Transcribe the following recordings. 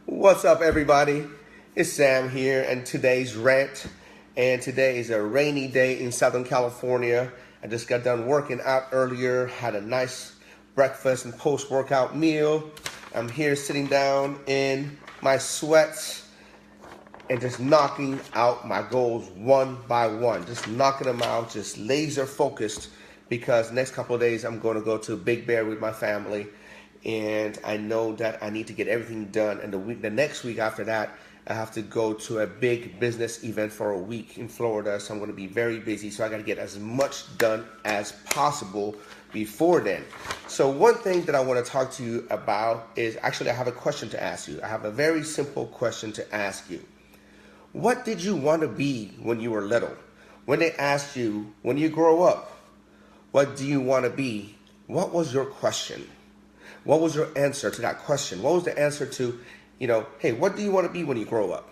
What's up, everybody? It's Sam here, and today's rant. And today is a rainy day in Southern California. I just got done working out earlier, had a nice breakfast and post workout meal. I'm here sitting down in my sweats and just knocking out my goals one by one, just knocking them out, just laser focused because next couple of days I'm going to go to Big Bear with my family, and I know that I need to get everything done. And the next week after that, I have to go to a big business event for a week in Florida, so I'm going to be very busy. So I got to get as much done as possible before then. So one thing that I want to talk to you about is actually I have a question to ask you. I have a very simple question to ask you. What did you want to be when you were little? When they asked you, when you grow up, what do you want to be? What was your question? What was your answer to that question? What was the answer to, hey, what do you want to be when you grow up?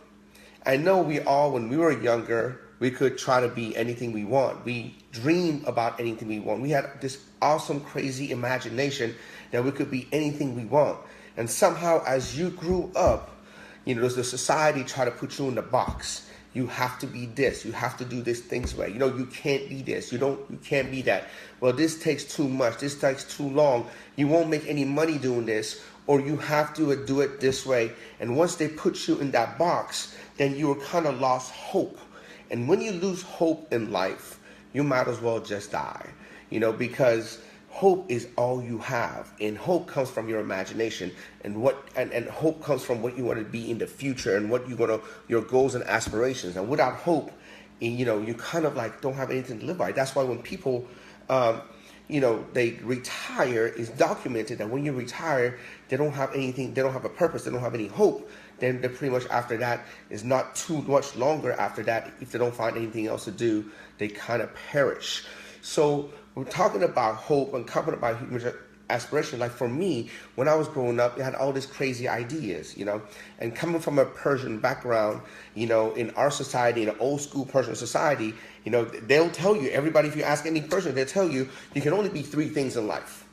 I know we all, when we were younger, we could try to be anything we want. We dream about anything we want. We had this awesome, crazy imagination that we could be anything we want. And somehow, as you grew up, does the society try to put you in the box? You have to be this. You have to do this thing's way. You can't be this. You can't be that. Well, this takes too much. This takes too long. You won't make any money doing this, or you have to do it this way. And once they put you in that box, then you are kind of lost hope. And when you lose hope in life, you might as well just die, because hope is all you have, and hope comes from your imagination, and hope comes from what you want to be in the future, and what your goals and aspirations. And without hope, you kind of like don't have anything to live by. That's why when people, they retire, it's documented that when you retire, they don't have anything, they don't have a purpose, they don't have any hope. Then they're pretty much after that is not too much longer after that. If they don't find anything else to do, they kind of perish. So we're talking about hope and talking about human aspiration. Like for me, when I was growing up, I had all these crazy ideas, and coming from a Persian background, in our society, in an old school Persian society, they'll tell you, everybody, if you ask any person, they'll tell you, you can only be three things in life.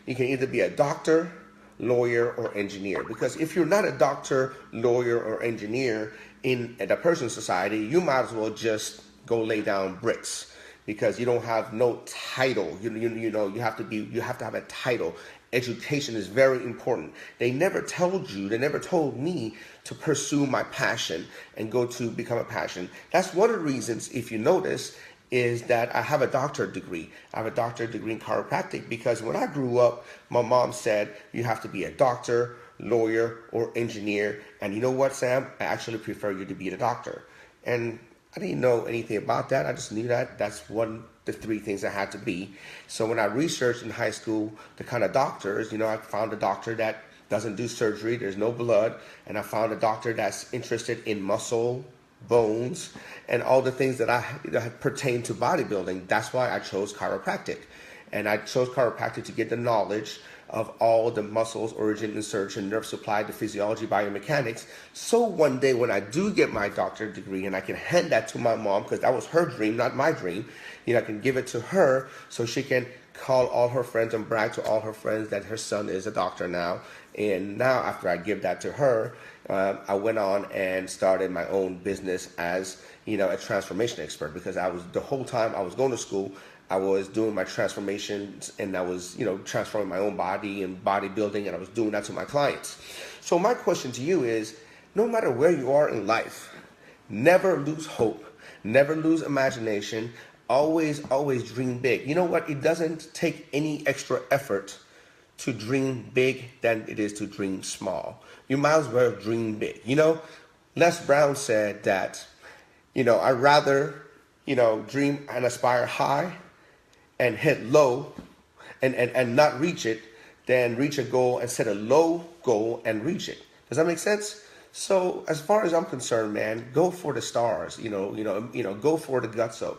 You can either be a doctor, lawyer, or engineer. Because if you're not a doctor, lawyer, or engineer in the Persian society, you might as well just go lay down bricks, because you don't have no title. You have to have a title. Education is very important. They never told me to pursue my passion and go to become a passion. That's one of the reasons, if you notice, is that I have a doctorate degree. I have a doctorate degree in chiropractic, because when I grew up, my mom said you have to be a doctor, lawyer, or engineer. And you know what, Sam? I actually prefer you to be a doctor. And I didn't know anything about that. I just knew that that's the three things I had to be. So when I researched in high school the kind of doctors, I found a doctor that doesn't do surgery, there's no blood, and I found a doctor that's interested in muscle, bones, and all the things that pertain to bodybuilding. That's why I chose chiropractic. And I chose chiropractic to get the knowledge of all the muscles, origin, insertion, nerve supply, the physiology, biomechanics. So one day when I do get my doctorate degree and I can hand that to my mom, because that was her dream, not my dream, I can give it to her so she can call all her friends and brag to all her friends that her son is a doctor now. And now after I give that to her, I went on and started my own business as, a transformation expert, because the whole time I was going to school, I was doing my transformations, and I was, transforming my own body and bodybuilding, and I was doing that to my clients. So my question to you is, no matter where you are in life, never lose hope, never lose imagination, always dream big. You know what? It doesn't take any extra effort to dream big than it is to dream small. You might as well dream big. Les Brown said that, I'd rather, dream and aspire high and hit low and not reach it than reach a goal and set a low goal and reach it. Does that make sense? So as far as I'm concerned, man, go for the stars, go for the gutso,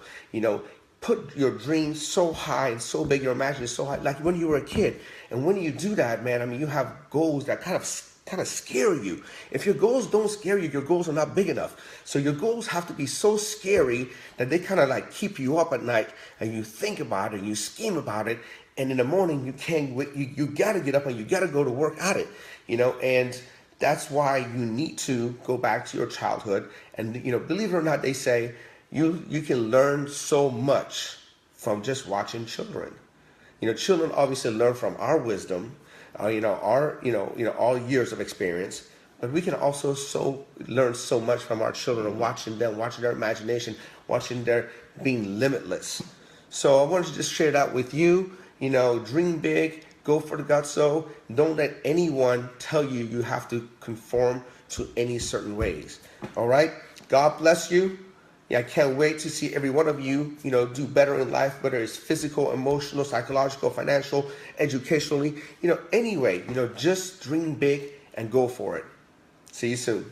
put your dreams so high and so big, your imagination so high, like when you were a kid. And when you do that, man, you have goals that kind of scare you. If your goals don't scare you, your goals are not big enough. So your goals have to be so scary that they kind of like keep you up at night, and you think about it, and you scheme about it, and in the morning you can't wait. You got to get up and you got to go to work at it, and That's why you need to go back to your childhood. And believe it or not, they say you can learn so much from just watching children. Children obviously learn from our wisdom, all years of experience. But we can also learn so much from our children, watching them, watching their imagination, watching their being limitless. So I wanted to just share that with you. Dream big, go for the gutso. Don't let anyone tell you you have to conform to any certain ways. All right? God bless you. Yeah, I can't wait to see every one of you, do better in life, whether it's physical, emotional, psychological, financial, educationally, anyway, just dream big and go for it. See you soon.